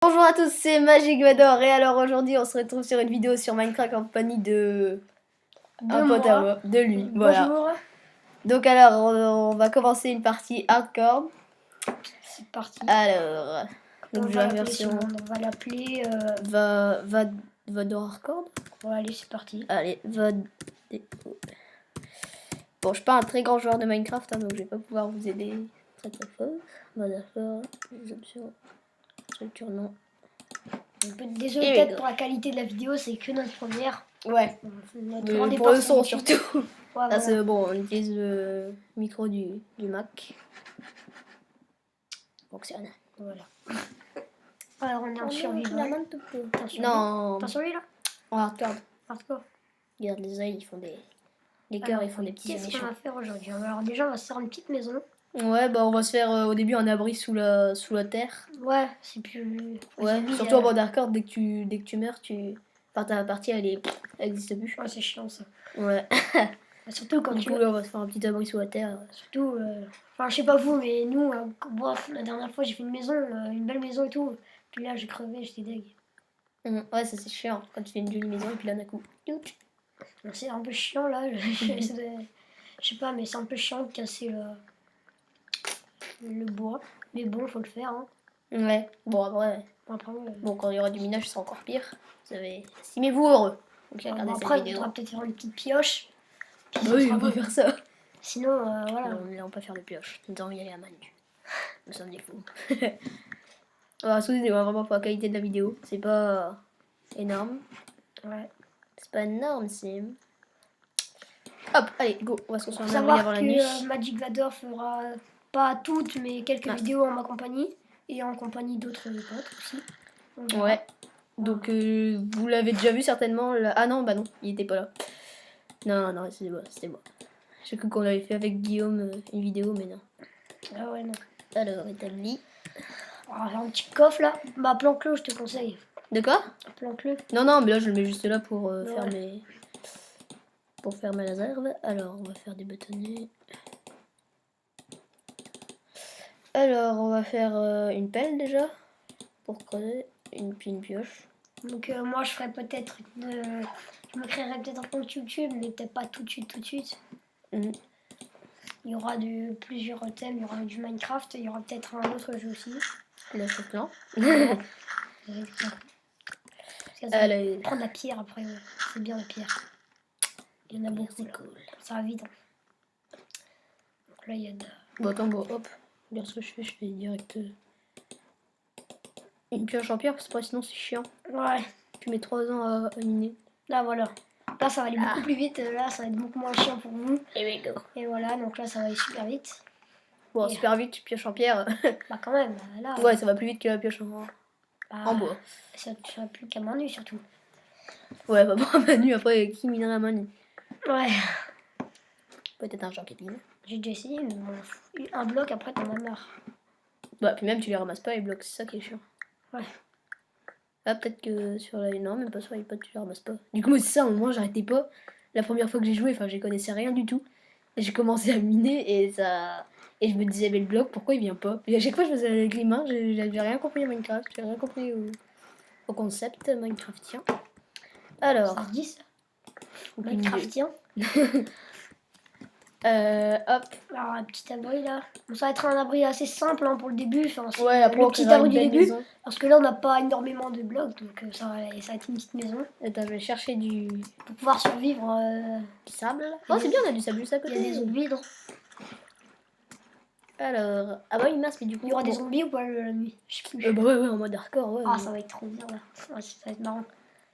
Bonjour à tous, c'est Magic Vador et alors aujourd'hui on se retrouve sur une vidéo sur Minecraft en compagnie de un pote à moi, de lui, voilà. Bonjour. Donc alors on va commencer une partie hardcore. C'est parti. Alors, On donc va la l'appeler version on va l'appeler. Vador hardcore. Bon, allez, c'est parti. Allez, Bon, je suis pas un très grand joueur de Minecraft, hein, donc je vais pas pouvoir vous aider très très fort. Vador, les options, structure non. Désolé peut-être pour la qualité de la vidéo, c'est que notre première. Ouais. Notre grand Pour départ le sur son YouTube. surtout. Ouais, Là, voilà. c'est bon, on utilise le micro du Mac. Fonctionne. Voilà. Alors, on est en survivant. Non. T'as survécu là? On hardcore. Hardcore. Regarde les ailes, ils font des cœurs, ils font des petits Qu'est-ce qu'on méchants. va faire aujourd'hui? Alors, déjà, on va se faire une petite maison. Ouais, bah on va se faire au début un abri sous la terre. Ouais, c'est plus. Ouais, surtout en mode hardcore, dès que tu meurs, enfin ta partie elle existe plus. Ouais, c'est chiant ça. Ouais. Surtout quand du coup, là, on va se faire un petit abri sous la terre. Surtout, enfin, je sais pas vous, mais nous, bon, la dernière fois, j'ai fait une maison, une belle maison et tout. Puis là, j'ai crevé, j'étais deg. Ouais, ça c'est chiant quand tu fais une jolie maison et puis là d'un coup. C'est un peu chiant là. Je sais pas, mais c'est un peu chiant de casser le bois. Mais bon, faut le faire. Hein. Ouais, bon après. Après, bon, quand il y aura du minage, c'est encore pire. Vous avez. Estimez-vous heureux. Donc, après, il faudra peut-être faire une petite pioche. Oui, on va faire ça. Sinon, voilà. Non, là, on peut faire de pioche. Nous allons y aller à Manu. Nous sommes des fous. Excusez-moi vraiment pour la qualité de la vidéo. C'est pas énorme. Ouais. C'est pas énorme, c'est. Hop, allez, go. On va se construire un abri savoir avant la que nuit. Magic Vador fera pas toutes, mais quelques vidéos en ma compagnie. Et en compagnie d'autres potes aussi. Ouais. Donc, vous l'avez déjà vu certainement. Ah non, bah non, il était pas là. Non, c'était moi. J'ai cru qu'on avait fait avec Guillaume une vidéo, mais non. Ah ouais, non. Alors, établi. Alors, j'ai un petit coffre là. Bah, planque-le, je te conseille. De quoi? Planque-le. Non, mais là, je le mets juste là pour faire mes. Pour faire ma réserve. Alors, on va faire des bâtonnets. Alors, on va faire une pelle déjà. Pour creuser. Puis une pioche. Donc, moi, je ferais peut-être une. Je me créerais peut-être un compte YouTube, mais peut-être pas tout de suite. Il y aura plusieurs thèmes. Il y aura du Minecraft. Il y aura peut-être un autre jeu aussi. Le chauffeur. Allez. Prendre la pierre après. Ouais. C'est bien la pierre. Il y en a beaucoup. C'est cool. Ça va vite. Hein. Donc là, il y a de. Bon, attends, hop. Regarde ce que je fais direct. Une pioche en pierre, parce que sinon c'est chiant. Ouais. Tu mets 3 ans à miner. Là, voilà. Là, ça va aller beaucoup plus vite. Là, ça va être beaucoup moins chiant pour vous. Et voilà, donc là, ça va aller super vite. Bon, super vite, tu pioches en pierre. Bah, quand même. Là, ouais, ça va plus vite que la pioche en bois. Ça ne sera plus qu'à main nue, surtout. Ouais, bah, bon, à main nue, après, qui minerait à main nue? Ouais. Peut-être un genre qui mine. J'ai déjà essayé, mais bon, un bloc, après, t'en as marre. Bah, puis même, tu les ramasses pas, les blocs, c'est ça qui est chiant. Ouais. Ah, peut-être que sur la. Non, même pas sur l'iPod, tu les ramasses pas. Du coup, moi, c'est ça, au moins, j'arrêtais pas. La première fois que j'ai joué, enfin, j'y connaissais rien du tout. Et j'ai commencé à miner et ça. Et je me disais, mais le bloc, pourquoi il vient pas? Et à chaque fois, je faisais avec les mains, j'avais rien compris à Minecraft, j'ai rien compris au concept Minecraftien. Alors. Ça se dit ça? Minecraftien. Hop. Alors, un petit abri là. Bon, ça va être un abri assez simple hein, pour le début. Enfin, ouais, après, le petit abri du début. Maison. Parce que là, on n'a pas énormément de blocs, donc ça va être une petite maison. Attends, je vais chercher du. Pour pouvoir survivre. Du sable. Oh, c'est bien, on a du sable juste à côté. Il y a des zombies. Donc. Alors. Ah bah oui, mince, mais du coup. Il y aura des zombies ou pas la nuit? Je sais plus. Bah ouais, en mode hardcore, ouais. Ah, ça va être trop bien là. Ouais, ça va être marrant.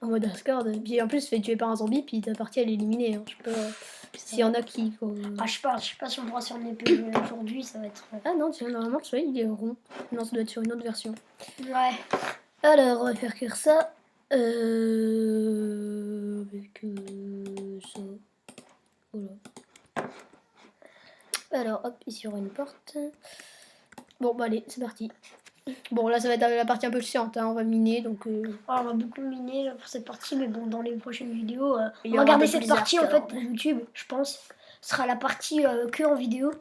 En mode hardcore. Puis en plus, tu fais tuer par un zombie, puis ta partie elle est éliminée. Hein. Je sais pas. S'il y en a qui. Ah, je sais pas si on pourra sur une épée aujourd'hui, ça va être. Ah non, tu vois, normalement, tu vois, il est rond. Non, ça doit être sur une autre version. Ouais. Alors, on va faire cuire ça. Avec ça. Voilà. Alors, hop, ici, il y aura une porte. Bon, bah allez, c'est parti. Bon, là, ça va être la partie un peu chiante, hein. On va miner, donc... on va beaucoup miner pour cette partie, mais bon, dans les prochaines vidéos, on va garder cette partie, en fait, pour YouTube, je pense. Ce sera la partie que en vidéo.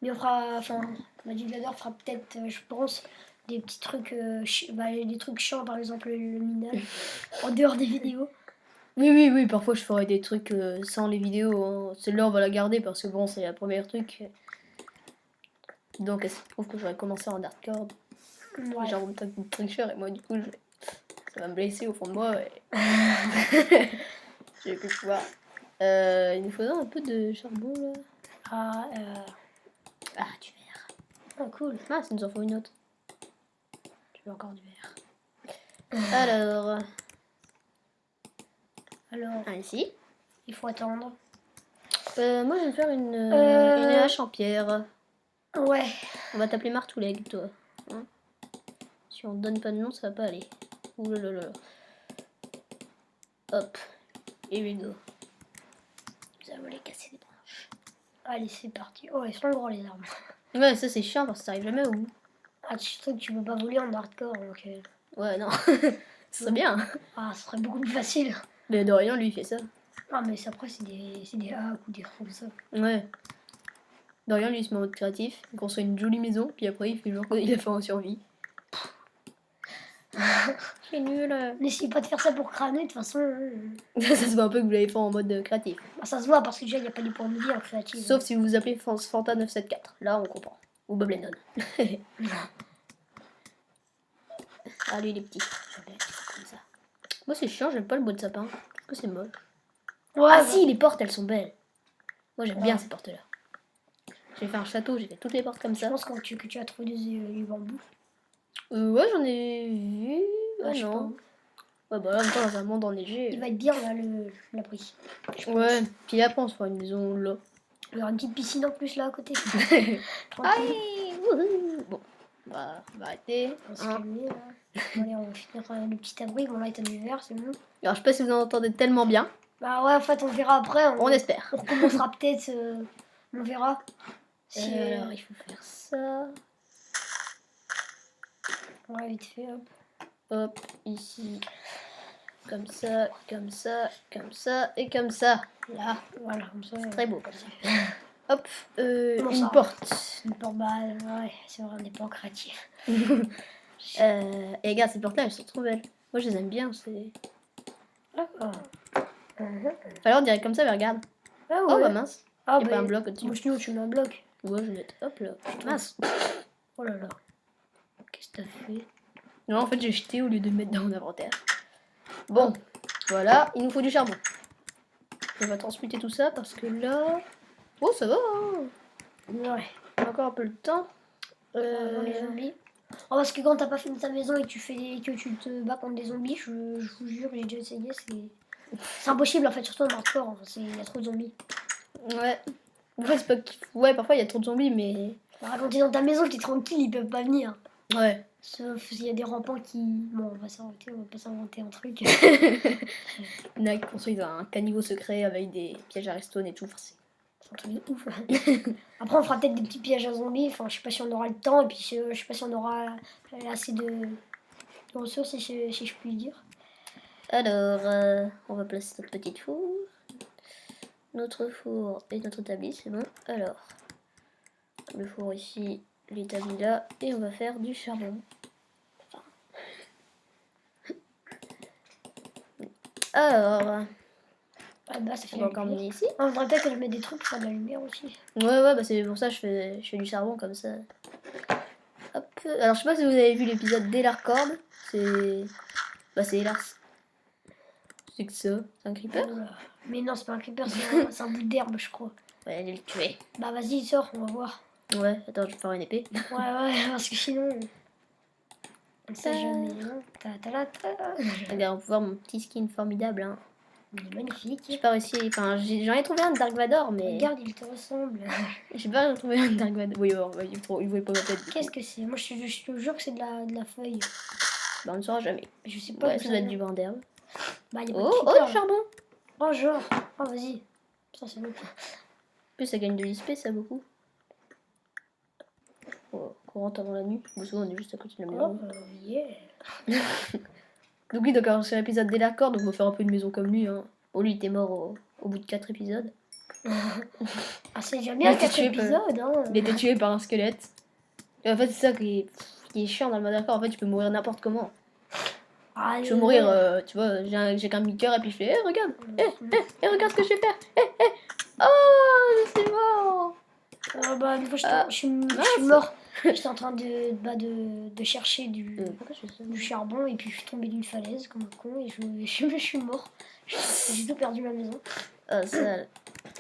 Mais on fera... Enfin, Magic Vador fera peut-être, je pense, des petits trucs, des trucs chiants, par exemple le minage, en dehors des vidéos. Oui, parfois je ferai des trucs sans les vidéos. Hein. Celle-là, on va la garder parce que bon, c'est la première truc. Donc, elle se trouve que j'aurais commencé en hardcore. Ouais. Genre, en tant que tricheur, et moi, du coup, ça va me blesser au fond de moi. Et... je vais plus pouvoir. Il nous faudra un peu de charbon là. Ah, Du verre. ah, cool. Ah, ça nous en faut une autre. Tu veux encore du verre. Alors, ici. il faut attendre. Moi, je vais me faire une hache en pierre. Ouais. On va t'appeler Martouleg, toi. Hein, si on te donne pas de nom, ça va pas aller. Ouh là là là. Hop. Here we go. Nous allons les casser des branches. Allez, c'est parti. Oh, ils sont gros les armes. Ouais, ça c'est chiant parce que t'arrives jamais au bout. Ah, tu sais que tu peux pas voler en hardcore, donc... Ouais, non. Ce serait bien. Ah, ce serait beaucoup plus facile. Mais de rien, lui, il fait ça. Ah, mais après, c'est des hacks ou des trucs comme ça. Ouais. Dorian, lui, il se met en mode créatif, il construit une jolie maison, puis après, il fait genre qu'il a fait en survie. C'est nul. N'essaye pas de faire ça pour crâner, de toute façon. Ça se voit un peu que vous l'avez fait en mode créatif. Bah, ça se voit parce que déjà, il n'y a pas de points de vie en créative. Sauf si vous vous appelez Fanta974. Là, on comprend. Ou Bob Lennon. Ah, lui, il est petit. J'aime bien les petits comme ça. Moi, c'est chiant, j'aime pas le bois de sapin. Parce que c'est moche. Ouais, Ah, bah, si, les portes, elles sont belles. Moi, j'aime bien Ouais. ces portes-là. J'ai fait un château, j'ai fait toutes les portes comme je ça. pense que tu as trouvé du bambou. Ouais, j'en ai vu. Ah, je sais non. pas. Ouais, bah là, en même temps, dans un monde enneigé. Il va être bien là, l'abri. je pense. Ouais, puis après, on se fera une maison là. Il y aura une petite piscine en plus là à côté. Aïe, Tranquille. wouhou. Bon, on va arrêter. On va se Hein. calmer là. Bon, allez, on va finir le petit abri. Bon, là, il du verre, c'est bon. Alors, je sais pas si vous en entendez tellement bien. Bah, ouais, en fait, on verra après. On espère. On recommencera peut-être. On verra. Si, Alors, il faut faire ça. Ouais, vite fait, hop. Hop, ici. Comme ça, comme ça, comme ça et comme ça. Là, Voilà, comme ça. très beau comme ça. Hop, Comment une ça porte. Une porte balle, ouais, c'est vrai, on n'est pas créatif. Et regarde, ces portes-là, elles sont trop belles. Moi, je les aime bien. C'est. D'accord. Alors, on dirait comme ça, mais regarde. Ah Oh, ouais. bah mince. Ah, Il y a bah, pas un bloc au-dessus. moi, sinon, tu mets un bloc. Ouais, je vais mettre. Hop là. Mince. Oh là là. Qu'est-ce que t'as fait? Non, en fait, j'ai jeté au lieu de mettre dans mon inventaire. Bon, voilà, il nous faut du charbon. On va transmuter tout ça parce que là. Oh, ça va, hein. Ouais. On a encore un peu le temps. Avant les zombies. Oh, parce que quand t'as pas fini ta maison et que que tu te bats contre des zombies, je vous jure, j'ai déjà essayé, c'est impossible en fait, surtout en hardcore, hein, il y a trop de zombies. Ouais. En fait, c'est pas ouais, parfois il y a trop de zombies, mais. Alors, quand t'es dans ta maison, t'es tranquille, ils peuvent pas venir. Ouais. Sauf s'il y a des rampants qui. Bon, on va pas s'inventer un truc. Il y en a qui construisent un caniveau secret avec des pièges à redstone et tout. Enfin, C'est un truc de ouf. Après, on fera peut-être des petits pièges à zombies. Enfin, je sais pas si on aura le temps et puis je sais pas si on aura assez de ressources, si je puis dire. Alors, on va placer notre petite four. Notre four et notre établi, c'est bon. Alors, le four ici, l'établi là, et on va faire du charbon. Alors, Ah bah, ça fait on de va la encore lumière. mener ici. Ah, on devrait peut-être que je mette des trucs pour faire de la lumière aussi. Ouais, bah c'est pour ça que je fais du charbon comme ça. Hop. Alors, je sais pas si vous avez vu l'épisode d'Elarcord. C'est. Bah, c'est Elars. C'est que ça. C'est un creeper. Oula. Mais non, c'est pas un creeper, c'est un bout d'herbe, je crois. Ouais, allez le tuer. Bah, vas-y, sors, on va voir. Ouais, attends, je vais faire une épée. Ouais, parce que sinon. On ne sait jamais. Hein. Regarde, on peut voir mon petit skin formidable. Hein. Il est magnifique. J'ai pas réussi. Enfin, j'en ai trouvé un de Dark Vador, mais. Regarde, il te ressemble. J'ai pas trouvé un de Dark Vador. Oui, il voulait pas ma tête. Qu'est-ce que c'est? Moi, je te jure que c'est de la feuille. Bah, on ne saura jamais. Je sais pas. Ouais, où ça doit être vient. du brin d'herbe. Bah, y a pas Oh, de oh, creeper. du charbon! Oh, genre. Oh, vas-y. Putain, c'est bon. En plus, ça gagne de l'XP, ça beaucoup. Oh, qu'on rentre avant la nuit. Bon, souvent, on est juste à côté de la Oh, maison. yeah. Donc, oui, d'accord, c'est l'épisode d'Elarcord, donc on va faire un peu une maison comme lui. Hein. Bon, lui, il était mort au bout de 4 épisodes. Ah, c'est déjà bien Il a été 4 tué par- épisodes. Hein. Il a été tué par un squelette. Et en fait, c'est ça qui est qui est chiant dans le mode hardcore. En fait, tu peux mourir n'importe comment. Ah, Je peux mourir, tu vois, j'ai qu'un demi-cœur et puis je fais, regarde, regarde ce que je vais faire. Oh, c'est mort. Bah, une fois, Ah, je suis mince. mort. J'étais en train de chercher Pourquoi je fais ça? du charbon et puis je suis tombée d'une falaise comme un con et je suis mort. J'ai tout perdu ma maison. Ah, sale.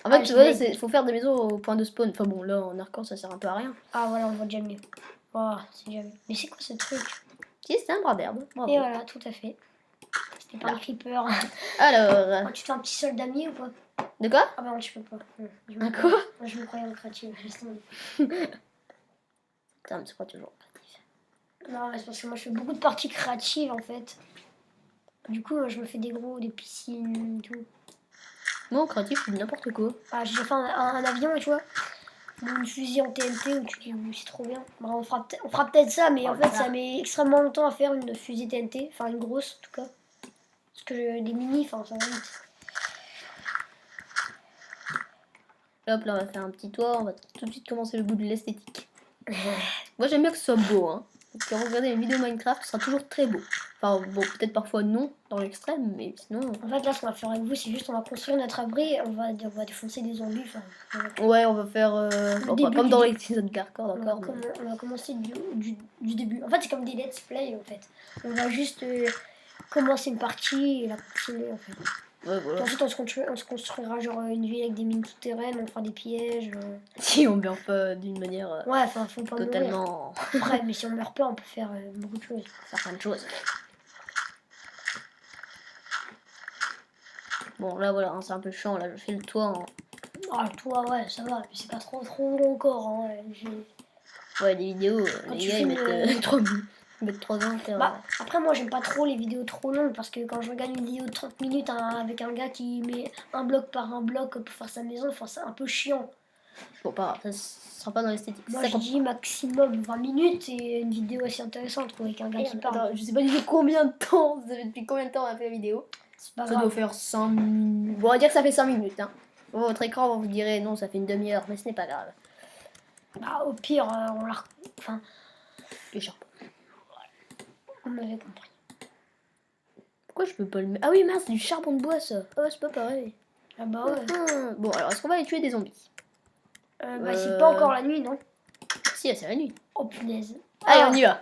En Ah, fait, tu je vois, l'ai. faut faire des maisons au point de spawn. Enfin bon, là, en hardcore, ça sert un peu à rien. Ah voilà, on voit déjà mieux. Oh, c'est déjà mieux. Mais c'est quoi ce truc? Si, c'était un bras d'herbe. Bravo. Et voilà, tout à fait. C'était pas un creeper. Alors, Oh, tu fais un petit soldat mis ou quoi? de quoi? Ah bah non, je peux pas. Je Un me quoi? Moi, je me croyais en créative. justement. Putain, mais c'est pas toujours créatif. Non, c'est parce que moi je fais beaucoup de parties créatives en fait. Du coup, je me fais des piscines, tout. Moi, en créatif, je fais n'importe quoi. Ah, j'ai déjà fait un avion, tu vois. Ou une fusée en TNT où tu dis oui, c'est trop bien. Bah, on fera peut-être ça, mais en fait, ça met extrêmement longtemps à faire une fusée TNT. Enfin, une grosse en tout cas. Parce que des mini, enfin, ça va vite. Hop, là, on va faire un petit toit. On va tout de suite commencer le bout de l'esthétique. Moi, j'aime bien que ce soit beau, hein. Donc, quand vous regardez les vidéos Minecraft, ce sera toujours très beau. Enfin, bon, peut-être parfois non, dans l'extrême, mais sinon... En fait, là, ce qu'on va faire avec vous, c'est juste on va construire notre abri et on va défoncer des zombies. Enfin, Ouais, on va faire... début comme du dans dé- l'épisode d'hardcore, d'accord. on va commencer du début. En fait, c'est comme des let's play, en fait. On va juste commencer une partie et la continuer, en fait. Ouais, Puis voilà. ensuite, on se construira genre une ville avec des mines souterraines, on fera des pièges. Si on meurt pas d'une manière Ouais, enfin, faut pas mourir. totalement... Après, mais si on meurt pas, on peut faire beaucoup de choses. faire plein de choses. Bon, là, voilà, hein, c'est un peu chiant. Là, je fais le toit en... Ah, toi, ouais, ça va, mais c'est pas trop long encore. Hein. Ouais, des vidéos, Quand les tu gars, ils filmes, mettent 3 minutes. Ils mettent 3 ans à faire... Bah, après, moi, j'aime pas trop les vidéos trop longues parce que quand je regarde une vidéo de 30 minutes avec un gars qui met un bloc par un bloc pour faire sa maison, enfin, c'est un peu chiant. Bon, pas grave, ça sera pas dans l'esthétique. Moi, Ça je compte. dis maximum 20 minutes et une vidéo assez intéressante quoi, avec un gars qui parle. Attends, je sais pas du tout combien de temps, vous savez depuis combien de temps on a fait la vidéo. C'est pas Ça doit grave. faire 5 minutes. Bon, on va dire que ça fait 5 minutes. Hein. Bon, votre écran, vous direz non, ça fait une demi-heure, mais ce n'est pas grave. Bah, au pire, on l'a. Enfin, Le charbon. on avait compris. Pourquoi je peux pas le mettre? Ah oui, mince, c'est du charbon de bois ça. Oh, c'est pas pareil. Ah bah ouais. Bon, alors est-ce qu'on va aller tuer des zombies? Bah, c'est pas encore la nuit, non? Si, c'est la nuit. Oh punaise. Allez, Ah, on y va.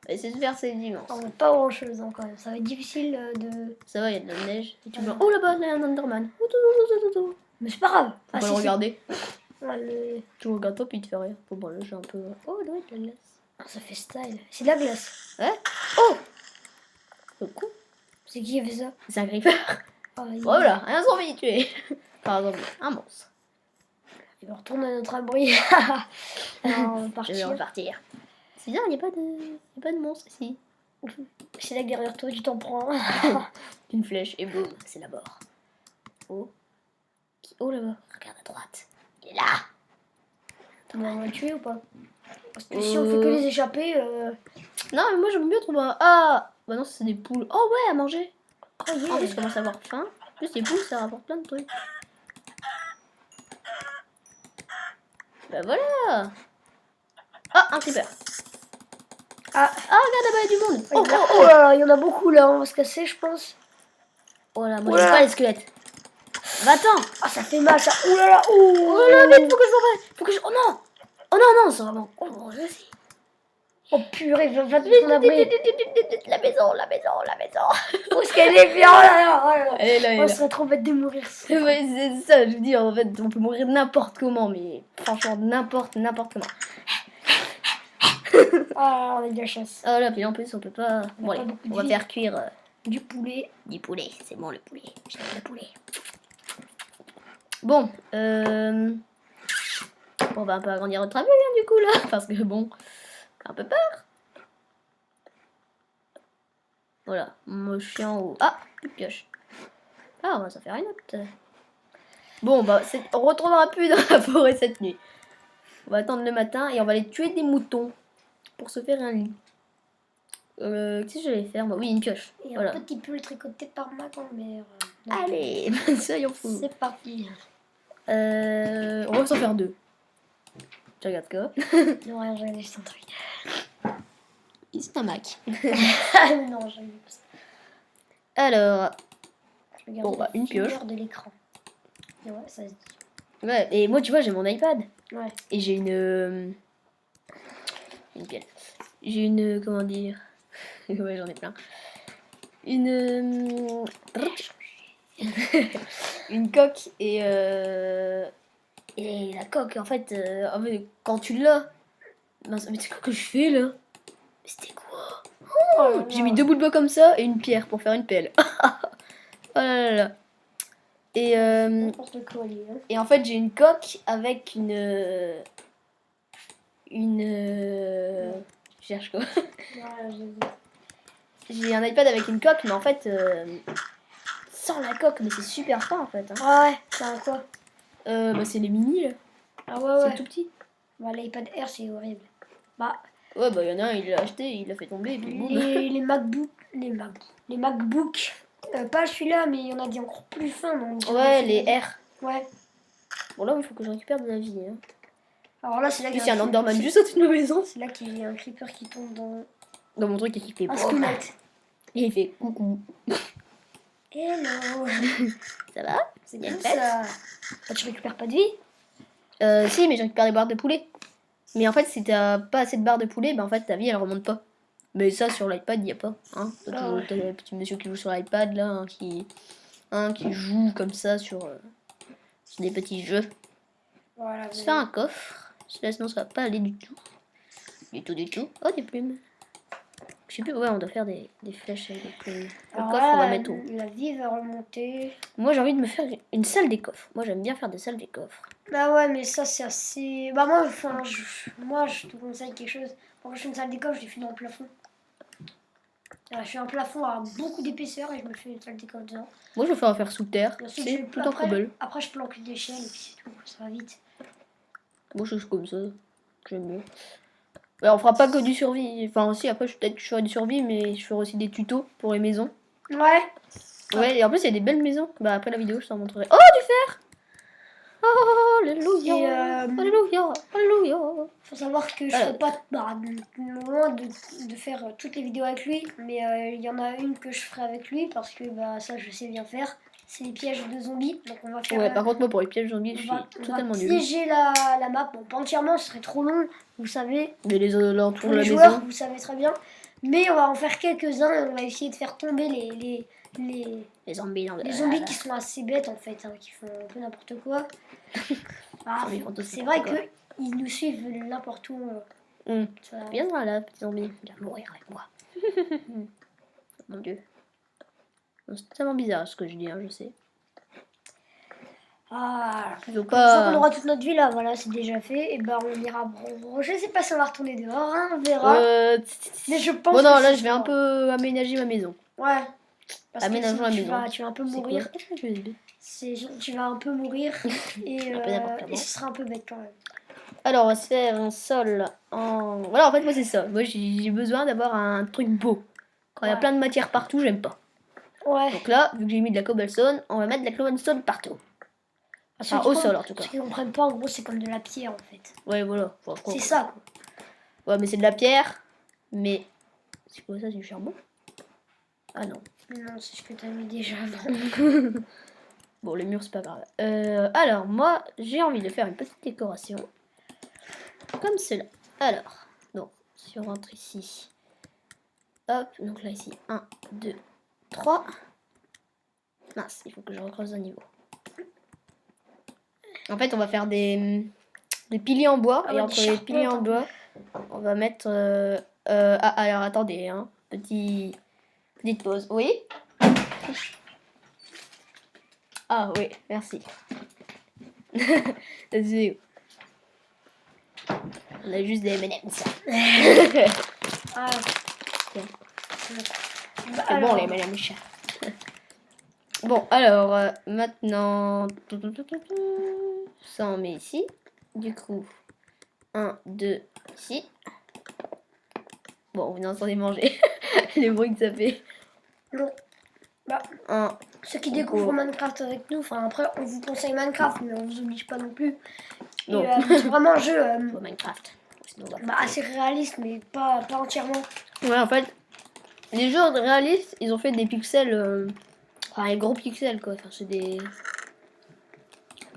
On va essayer de faire ces dimanches. on voit pas grand chose hein, quand même. Ça va être difficile de. Ça va, il y a de la neige. Et tu Ouais. vois, oh là-bas, là, il y a un Enderman. Mais c'est pas grave. Faut Ah, pas si, le si. regarder. Ouais, Tu le regardes pas puis il te fait rire. Bon, bon, là, j'ai un peu. Oh, là, il y a de la glace. Ah, ça fait style. C'est de la glace. Ouais. Oh! C'est cool. C'est qui qui a fait ça? C'est un griffeur. Ah, Voilà, un zombie tué. Enfin, un zombie, un monstre. Il va retourner à notre abri. Alors, on va Je vais partir. repartir. C'est bizarre, il n'y a pas de monstre ici. C'est là que derrière toi, tu t'en prends. Une flèche et boum, c'est la mort. Oh. Oh là-bas, regarde à droite. Il est là. Bon, on va le tuer ou pas? Parce que si on fait que les échapper. Non, mais moi j'aime bien trouver un. Ah! Bah non, c'est des poules. Oh ouais, à manger. Oh, yeah. En plus, je commence à avoir faim. En plus, les poules, ça rapporte plein de trucs. Bah voilà! Ah, un creeper. Ah, Regarde là-bas, il y a du monde. oh, oh là là, il y en a beaucoup là, on va se casser, je pense. Oh là, Oh moi là j'aime là. pas les squelettes. Va-t'en! Ah, ça fait mal ça. Oh là là, Oh là, vite, faut que je m'en vais! Faut que je. Oh non! Oh non, non, c'est vraiment. Oh, vas-y! Oh purée, va te Vite, ton vite, abri. vite, vite, vite, vite, vite, la maison, la maison, la maison! Où est-ce qu'elle est bien? Oh là là, oh là là. Elle est là, elle est On là. serait trop bête de mourir. Ouais, c'est ça, je veux dire, en fait, on peut mourir n'importe comment, mais franchement, n'importe comment. Ah, on a de la chasse. Oh là, puis en plus, on peut pas. On Bon, a pas allez, beaucoup de on va vie. faire cuire Du poulet. du poulet, c'est bon le poulet. J'aime le poulet. Bon, on va un peu agrandir notre abri, hein, du coup, là, parce que bon, j'ai un peu peur. Voilà, mon chien au. Ah, une pioche. Ah, on va s'en faire une autre. Bon, bah, on retournera plus dans la forêt cette nuit. On va attendre le matin et on va aller tuer des moutons pour se faire un lit. Qu'est-ce que j'allais faire moi? Oui, une pioche. Et Voilà. un petit peu tricoté par ma grand-mère. Allez, soyons fous. C'est parti. On va s'en faire deux. Tu regardes quoi? Non, rien, j'ai juste un truc. Et c'est un Mac. Ah non, j'aime pas ça. Alors, Regarde bon, bah, une pioche. de l'écran. Et ouais, ça se dit. Ouais, et moi, tu vois, j'ai mon iPad. Ouais. Et j'ai une pelle. J'ai une, comment dire. Ouais, j'en ai plein. Une. Une coque et la coque, en fait, quand tu l'as. Mais c'est quoi que je fais là? C'était quoi? J'ai mis 2 bouts de bois comme ça et une pierre pour faire une pelle. Oh là là là. Et, N'importe quoi, lui, hein. et en fait, j'ai une coque avec une. Je cherche quoi? Voilà, j'ai vu. J'ai un iPad avec une coque, mais en fait. Sans la coque, mais c'est super fin en fait. Hein. Ah ouais, c'est un quoi? Bah, c'est les mini là. Ah ouais, C'est ouais. tout petit. Bah, l'iPad Air, c'est horrible. Bah, Ouais, bah, il y en a un, il l'a acheté, il l'a fait tomber et puis boum. les MacBook, les MacBook, pas celui-là, mais il y en a des encore plus fins. Donc, Ouais, les R. Ouais. Bon, là, il faut que je récupère de la vie. Hein. Alors là, c'est là En qu'il plus, il y a un Enderman juste au-dessus de ma maison. C'est là qu'il y a un creeper qui tombe Dans mon truc, et qui fait. un squelette. Et il fait coucou. Hello. Ça va? C'est bien bien fait. ça. Bah, tu récupères pas de vie? Si, mais je récupère des barres de poulet. Mais en fait, si t'as pas assez de barres de poulet, bah en fait, ta vie elle remonte pas. Mais ça, sur l'iPad, il y a pas. Hein. Ah ouais. T'as le petit monsieur qui joue sur l'iPad là, qui joue comme ça sur des petits jeux. Voilà. On se fait un coffre. Sinon, ça va pas aller du tout. Du tout. Oh, des plumes. Je sais plus, ouais, on doit faire des flèches avec des plumes. Le Alors coffre, là, on va mettre où? la vie va remonter. Moi, j'ai envie de me faire une salle des coffres. Moi, j'aime bien faire des salles des coffres. Bah ouais, mais ça, c'est assez... Bah moi, enfin, moi, je te conseille quelque chose. Pour que je fais une salle des coffres, je l'ai fait dans le plafond. Voilà, je fais un plafond à beaucoup d'épaisseur et je me fais une salle des coffres dedans. Moi, je vais faire sous terre. Ensuite, C'est tout en cobble. après, je planque une échelle et puis c'est tout. Ça va vite. Moi, je suis comme ça. J'aime bien. Ouais, on fera pas que du survie. Enfin, aussi, après, peut-être que je ferai du survie, mais je ferai aussi des tutos pour les maisons. Ouais. Ouais, et en plus, il y a des belles maisons. Bah, après la vidéo, je t'en montrerai. Oh, du fer! Oh, alléluia! Et, Alléluia! Alléluia! Faut savoir que je serai pas loin de faire toutes les vidéos avec lui, mais il y en a une que je ferai avec lui parce que bah ça je sais bien faire. C'est les pièges de zombies, donc on va faire. Ouais, par contre moi pour les pièges zombies, je suis totalement nul. Piéger la map, bon pas entièrement, ce serait trop long, vous savez. Mais les alentours Pour de la les joueurs, maison. vous savez très bien. Mais on va en faire quelques-uns et on va essayer de faire tomber les zombies dans les zombies qui sont assez bêtes en fait, hein, qui font un peu n'importe quoi. Ah, c'est vrai qu'ils nous suivent n'importe où. Ça... Viens là, petit zombie. Il va mourir avec moi. Mon dieu. C'est tellement bizarre ce que je dis, hein, je sais. Ah, Je veux une pas... fois qu'on aura toute notre vie là, voilà, c'est déjà fait. Et ben on ira. Je sais pas si on va retourner dehors, hein, on verra. Mais je pense. Bon, non, là je vais un peu aménager ma maison. Ouais. Parce Aménageons la maison. Tu vas un peu mourir. Tu vas un peu mourir et ce sera un peu bête quand même. Alors, on va se faire un sol en... Voilà, en fait, moi, c'est ça. Moi, j'ai besoin d'avoir un truc beau. Quand il y a plein de matière partout, j'aime pas. Ouais. Donc là, vu que j'ai mis de la cobblestone, on va mettre de la cobblestone partout. Enfin, au sol, en tout cas. Ceux qui comprennent pas, en gros, c'est comme de la pierre, en fait. Ouais, voilà. C'est ça, quoi. Ouais, mais c'est de la pierre. Mais... C'est quoi ça, c'est du charbon? Ah non. Non, c'est ce que t'as mis déjà avant. Bon, les murs, c'est pas grave. Alors, moi, j'ai envie de faire une petite décoration. Comme cela. Alors, donc, si on rentre ici. Hop, donc là, ici. 1, 2, 3. Mince, il faut que je recreuse un niveau. En fait, on va faire des piliers en bois. Et entre les piliers en bois, on va mettre... alors, attendez, hein. Petite pause. Oui? Ah oui, merci. Désolé. On a juste des M&M's. Ah. C'est bon les M&M's. Bon, alors, maintenant... Ça, on met ici. Du coup, 1, 2, ici. Bon, vous entendez manger. Les bruits que ça fait. Non. Bah, ceux qui découvrent Minecraft avec nous, enfin après on vous conseille Minecraft, mais on vous oblige pas non plus. Non. C'est vraiment un jeu. Minecraft. sinon on va Bah, assez réaliste, mais pas entièrement. Ouais, en fait, les jeux réalistes, ils ont fait des pixels, enfin, les gros pixels, quoi. Enfin, c'est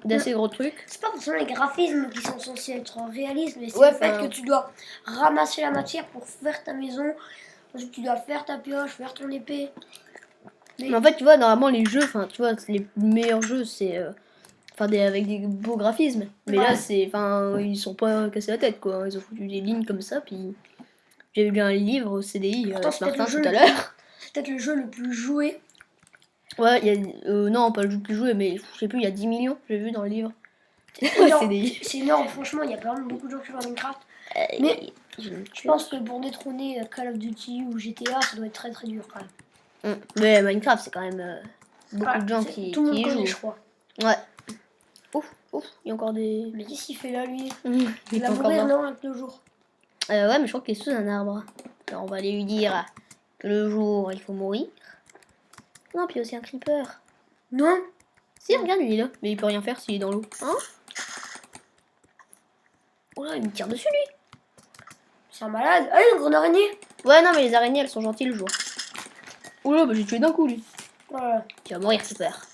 d'assez gros trucs. C'est pas forcément les graphismes qui sont censés être réalistes, mais c'est Ouais, le fait enfin- que tu dois ramasser la matière pour faire ta maison. Ensuite, tu dois faire ta pioche, faire ton épée. Mais en fait, tu vois, normalement, les jeux, enfin, tu vois, les meilleurs jeux, c'est... avec des beaux graphismes. Mais là, Ouais. c'est... Enfin, ils sont pas cassés la tête, quoi. Ils ont foutu des lignes comme ça, puis... J'ai lu un livre au CDI Pourtant, ce c'est peut-être matin le jeu tout à le l'heure. c'est peut-être le jeu le plus joué. Ouais, il y a... non, pas le jeu plus joué, mais je sais plus, il y a 10 millions, j'ai vu dans le livre. C'est Au énorme. CDI. C'est énorme, franchement, il y a quand même beaucoup de gens qui jouent à Minecraft. Mais je pense que pour détrôner Call of Duty ou GTA, ça doit être très dur quand même. Mais Minecraft, c'est quand même beaucoup de gens Tout le monde qui y connaît, jouent. je crois. Ouais. Ouf, il y a encore des... Mais qu'est-ce qu'il fait là, lui Il Il va peut encore mourir, voir. non, avec le jour. Ouais, mais je crois qu'il est sous un arbre. Alors, on va aller lui dire que le jour, il faut mourir. Non, puis il y a aussi un creeper. Non. Si, regarde, il est là. Mais il peut rien faire s'il est dans l'eau. Hein? Oh là, il me tire dessus, lui. C'est un malade. Ah, une grande araignée. Ouais, non, mais les araignées, elles sont gentilles le jour. Oh là, bah, j'ai tué d'un coup, lui. Voilà. Tu vas mourir, creeper.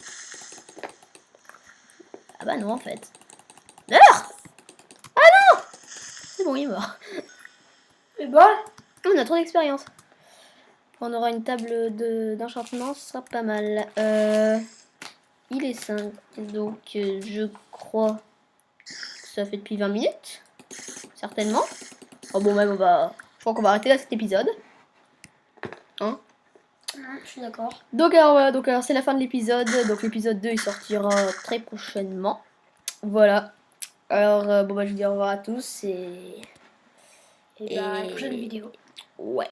Ah bah non, en fait. Meurs! Ah non! C'est bon, il est mort. Et bah, On a trop d'expérience. On aura une table d'enchantement, ce sera pas mal. Il est 5, donc je crois que ça fait depuis 20 minutes. Certainement. Oh bon, même je crois qu'on va arrêter là cet épisode. Hein? je suis d'accord. Donc alors c'est la fin de l'épisode. Donc l'épisode 2 il sortira très prochainement. Voilà. Alors je vous dis au revoir à tous Et bah, à la prochaine vidéo. Ouais.